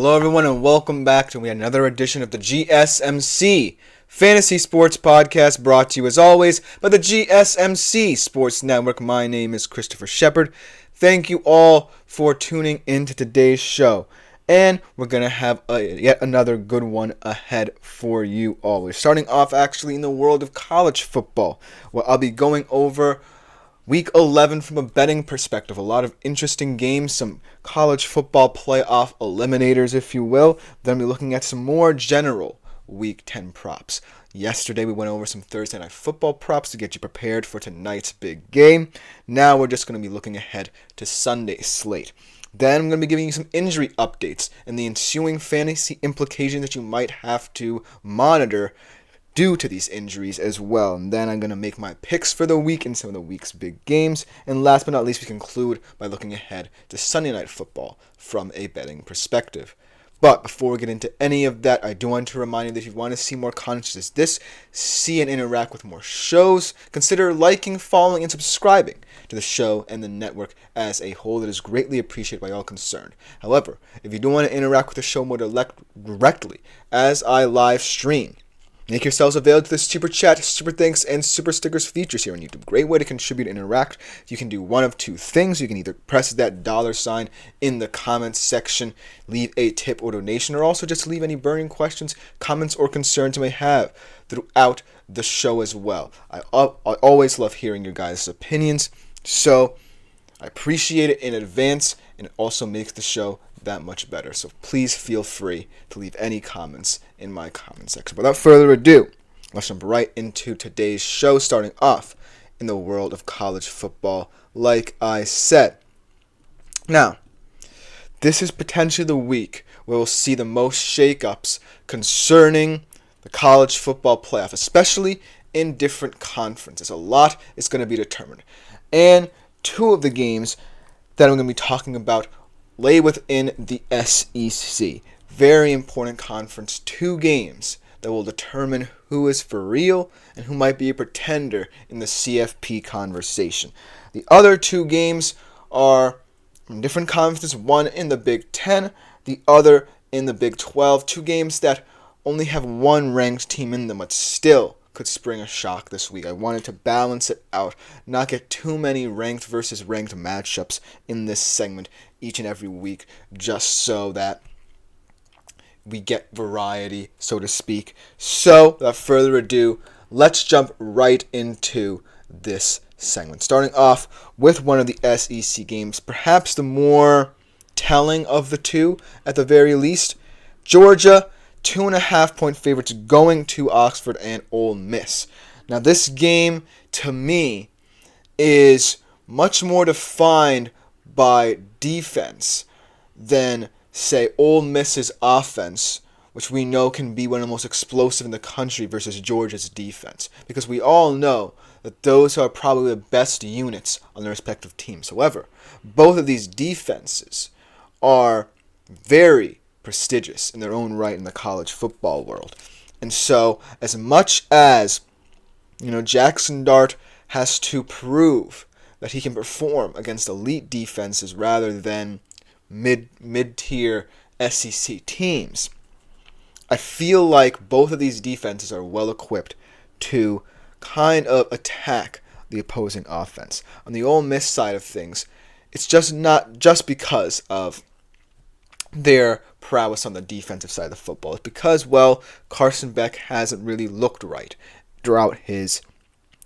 Hello everyone and welcome back to another edition of the GSMC Fantasy Sports Podcast, brought to you as always by the GSMC Sports Network. My name is Christopher Shepard. Thank you all for tuning into today's show. And we're going to have yet another good one ahead for you all. We're starting off actually in the world of college football, where I'll be going over Week 11 from a betting perspective. A lot of interesting games, some college football playoff eliminators, if you will. Then we'll be looking at some more general Week 10 props. Yesterday we went over some Thursday Night Football props to get you prepared for tonight's big game. Now we're just going to be looking ahead to Sunday's slate. Then I'm going to be giving you some injury updates and the ensuing fantasy implications that you might have to monitor due to these injuries as well. And then I'm going to make my picks for the week and some of the week's big games. And last but not least, we conclude by looking ahead to Sunday Night Football from a betting perspective. But before we get into any of that, I do want to remind you that if you want to see more content such as this, see and interact with more shows, consider liking, following, and subscribing to the show and the network as a whole. That is greatly appreciated by all concerned. However, if you do want to interact with the show more directly as I live stream, make yourselves available to the Super Chat, Super Thanks, and Super Stickers features here on YouTube. Great way to contribute and interact. You can do one of two things. You can either press that $sign in the comments section, leave a tip or donation, or also just leave any burning questions, comments, or concerns you may have throughout the show as well. I always love hearing your guys' opinions, so I appreciate it in advance, and it also makes the show that much better. So please feel free to leave any comments in my comment section. Without further ado, let's jump right into today's show, starting off in the world of college football, like I said. Now, this is potentially the week where we'll see the most shakeups concerning the college football playoff, especially in different conferences. A lot is going to be determined. And two of the games that I'm going to be talking about lay within the SEC. Very important conference. Two games that will determine who is for real and who might be a pretender in the CFP conversation. The other two games are from different conferences, one in the Big Ten, the other in the Big 12. Two games that only have one ranked team in them, but still could spring a shock this week. I wanted to balance it out, not get too many ranked versus ranked matchups in this segment each and every week, just so that we get variety, so to speak. So, without further ado, let's jump right into this segment. Starting off with one of the SEC games, perhaps the more telling of the two, at the very least. Georgia, 2.5-point favorites going to Oxford and Ole Miss. Now, this game, to me, is much more defined by defense than, say, Ole Miss's offense, which we know can be one of the most explosive in the country, versus Georgia's defense. Because we all know that those are probably the best units on their respective teams. However, both of these defenses are very prestigious in their own right in the college football world. And so, as much as, Jackson Dart has to prove that he can perform against elite defenses rather than mid-tier SEC teams, I feel like both of these defenses are well equipped to kind of attack the opposing offense. On the Ole Miss side of things, it's just not just because of their prowess on the defensive side of the football. It's because, Carson Beck hasn't really looked right throughout his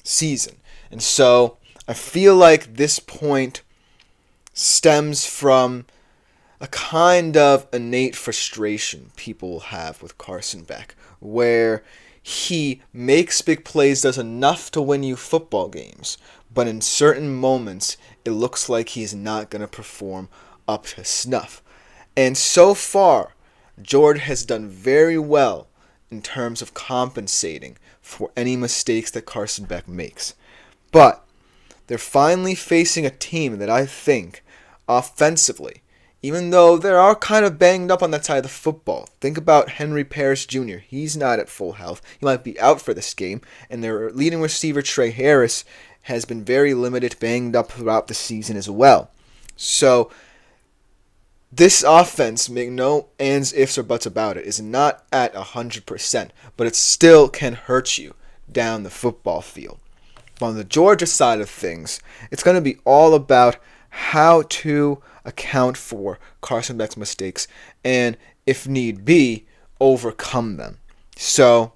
season. And so I feel like this point stems from a kind of innate frustration people will have with Carson Beck, where he makes big plays, does enough to win you football games, but in certain moments it looks like he's not going to perform up to snuff. And so far, Georgia has done very well in terms of compensating for any mistakes that Carson Beck makes. But they're finally facing a team that I think, offensively, even though they are kind of banged up on that side of the football. Think about Henry Parrish Jr. He's not at full health. He might be out for this game. And their leading receiver, Trey Harris, has been very limited, banged up throughout the season as well. So This offense, make no ands, ifs, or buts about it, is not at 100%, but it still can hurt you down the football field. But on the Georgia side of things, it's going to be all about how to account for Carson Beck's mistakes and, if need be, overcome them. So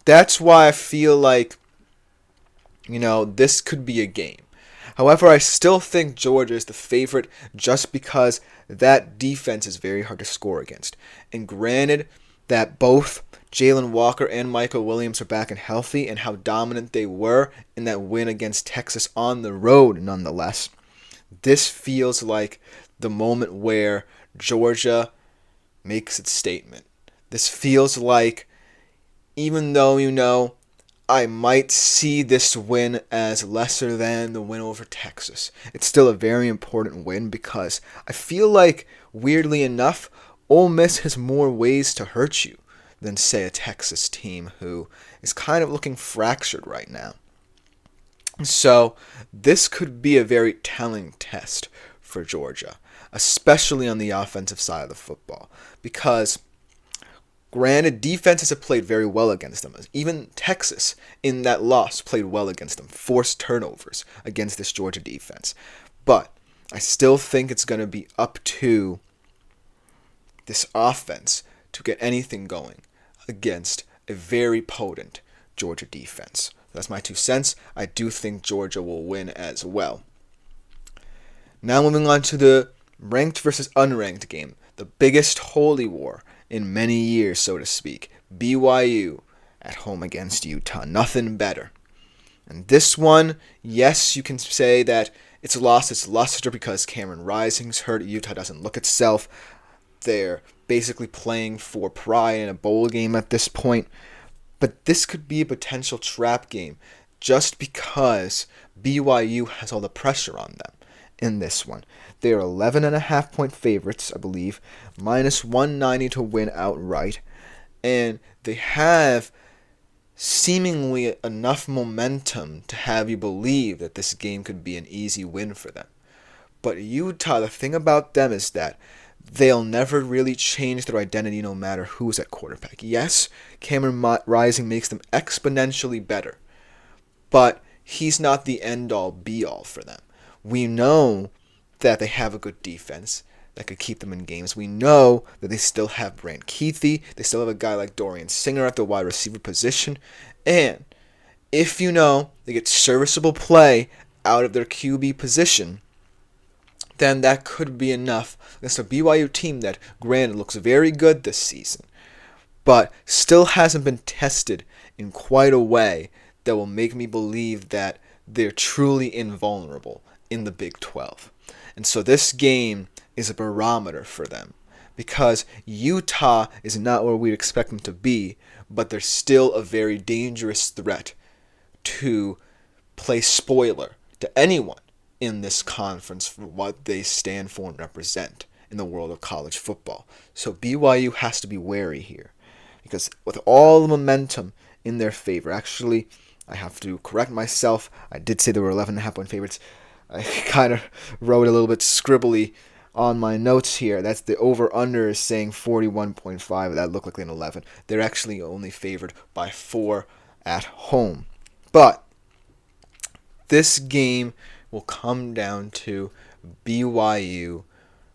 that's why I feel like, this could be a game. However, I still think Georgia is the favorite just because that defense is very hard to score against. And granted that both Jalen Walker and Michael Williams are back and healthy, and how dominant they were in that win against Texas on the road nonetheless, this feels like the moment where Georgia makes its statement. This feels like, even though, I might see this win as lesser than the win over Texas, it's still a very important win because I feel like, weirdly enough, Ole Miss has more ways to hurt you than, say, a Texas team who is kind of looking fractured right now. So this could be a very telling test for Georgia, especially on the offensive side of the football, because granted, defenses have played very well against them. Even Texas, in that loss, played well against them. Forced turnovers against this Georgia defense. But I still think it's going to be up to this offense to get anything going against a very potent Georgia defense. That's my 2 cents. I do think Georgia will win as well. Now moving on to the ranked versus unranked game. The biggest holy war in many years, so to speak. BYU at home against Utah. Nothing better. And this one, yes, you can say that it's lost its luster because Cameron Rising's hurt. Utah doesn't look itself. They're basically playing for pride in a bowl game at this point. But this could be a potential trap game just because BYU has all the pressure on them in this one. They are 11.5-point favorites, I believe, minus 190 to win outright. And they have seemingly enough momentum to have you believe that this game could be an easy win for them. But Utah, the thing about them is that they'll never really change their identity no matter who's at quarterback. Yes, Cameron Rising makes them exponentially better, but he's not the end-all, be-all for them. We know that they have a good defense that could keep them in games. We know that they still have Brant Keithy. They still have a guy like Dorian Singer at the wide receiver position. And if they get serviceable play out of their QB position, then that could be enough against a BYU team that, granted, looks very good this season, but still hasn't been tested in quite a way that will make me believe that they're truly invulnerable in the Big 12. And so this game is a barometer for them, because Utah is not where we'd expect them to be, but they're still a very dangerous threat to play spoiler to anyone in this conference for what they stand for and represent in the world of college football. So BYU has to be wary here, because with all the momentum in their favor, actually, I have to correct myself. I did say they were 11.5-point favorites. I kind of wrote a little bit scribbly on my notes here. That's the over-under is saying 41.5. That looked like an 11. They're actually only favored by 4 at home. But this game will come down to BYU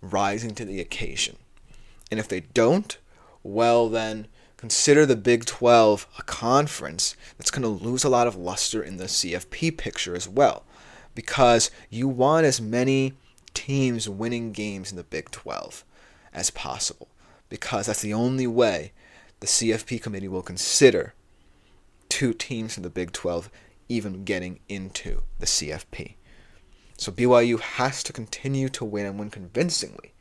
rising to the occasion. And if they don't, well then, consider the Big 12 a conference that's going to lose a lot of luster in the CFP picture as well, because you want as many teams winning games in the Big 12 as possible, because that's the only way the CFP committee will consider 2 teams in the Big 12 even getting into the CFP. So BYU has to continue to win and win convincingly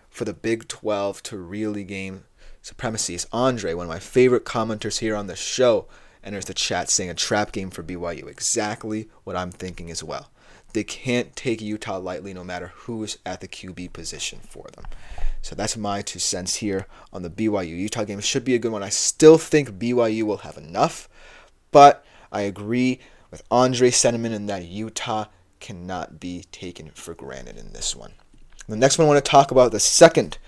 for the Big 12 to really gain supremacy. It's Andre, one of my favorite commenters here on the show, enters the chat saying a trap game for BYU. Exactly what I'm thinking as well. They can't take Utah lightly no matter who's at the QB position for them. So that's my 2 cents here on the BYU-Utah game. It should be a good one. I still think BYU will have enough, but I agree with Andre's sentiment in that Utah cannot be taken for granted in this one. The next one I want to talk about, the second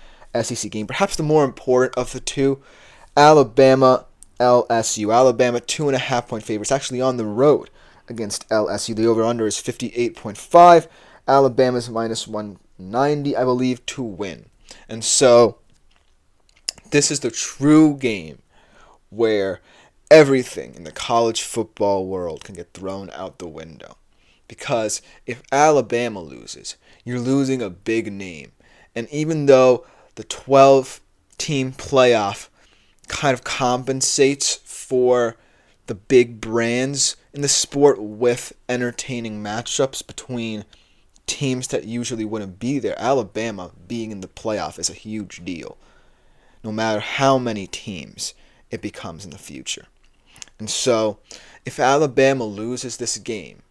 SEC game, perhaps the more important of the two, Alabama LSU. Alabama 2.5-point favorites, actually on the road against LSU. The over-under is 58.5. Alabama's minus 190, I believe, to win. And so this is the true game where everything in the college football world can get thrown out the window. Because if Alabama loses, you're losing a big name. And even though the 12-team playoff kind of compensates for the big brands in the sport with entertaining matchups between teams that usually wouldn't be there, Alabama being in the playoff is a huge deal, no matter how many teams it becomes in the future. And so, if Alabama loses this game,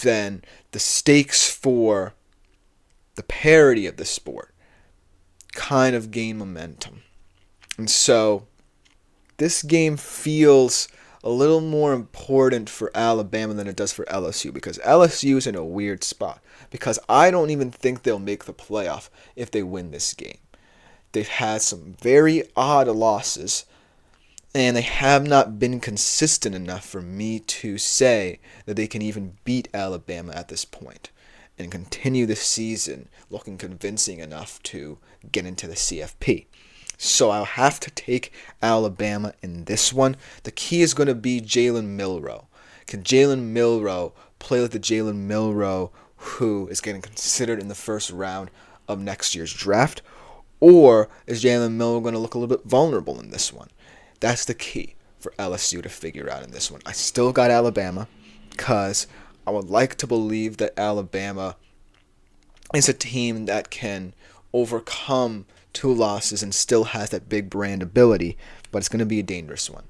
then the stakes for the parity of the sport kind of gain momentum. And so, this game feels a little more important for Alabama than it does for LSU, because LSU is in a weird spot, because I don't even think they'll make the playoff if they win this game. They've had some very odd losses, and they have not been consistent enough for me to say that they can even beat Alabama at this point and continue the season looking convincing enough to get into the CFP. So I'll have to take Alabama in this one. The key is going to be Jalen Milroe. Can Jalen Milroe play like the Jalen Milroe who is getting considered in the first round of next year's draft? Or is Jalen Milroe going to look a little bit vulnerable in this one? That's the key for LSU to figure out in this one. I still got Alabama because I would like to believe that Alabama is a team that can overcome 2 losses and still has that big brand ability, but it's going to be a dangerous one.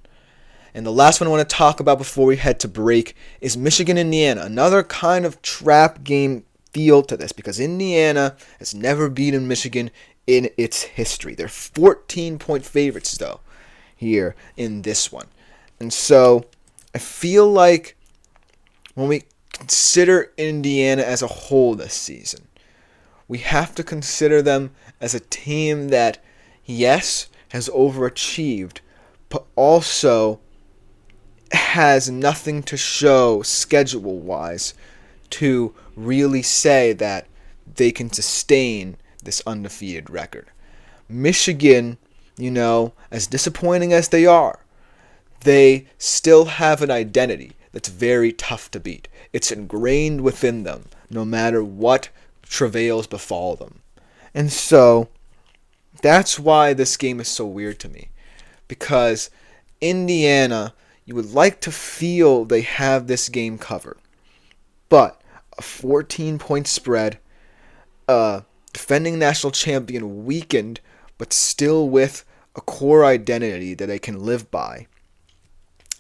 And the last one I want to talk about before we head to break is Michigan-Indiana. Another kind of trap game feel to this, because Indiana has never beaten Michigan in its history. They're 14-point favorites, though, here in this one. And so I feel like when we consider Indiana as a whole this season, we have to consider them as a team that, yes, has overachieved, but also has nothing to show schedule-wise to really say that they can sustain this undefeated record. Michigan, as disappointing as they are, they still have an identity that's very tough to beat. It's ingrained within them, no matter what travails befall them. And so, that's why this game is so weird to me. Because Indiana, you would like to feel they have this game covered. But a 14-point spread, defending national champion weakened, but still with a core identity that they can live by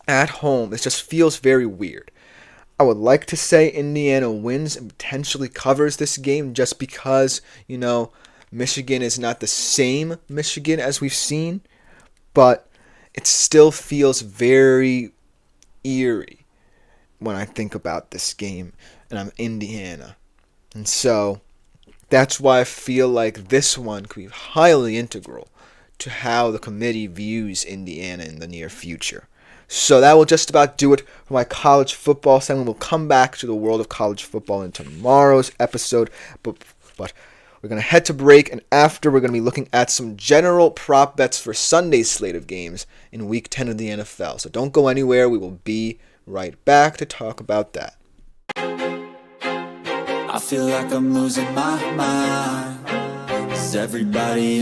at home, it just feels very weird. I would like to say Indiana wins and potentially covers this game just because, Michigan is not the same Michigan as we've seen, but it still feels very eerie when I think about this game, and I'm Indiana. And so that's why I feel like this one could be highly integral to how the committee views Indiana in the near future. So that will just about do it for my college football segment. We'll come back to the world of college football in tomorrow's episode, but we're going to head to break, and after we're going to be looking at some general prop bets for Sunday's slate of games in Week 10 of the NFL. So don't go anywhere. We will be right back to talk about that. I feel like I'm losing my mind. 'Cause everybody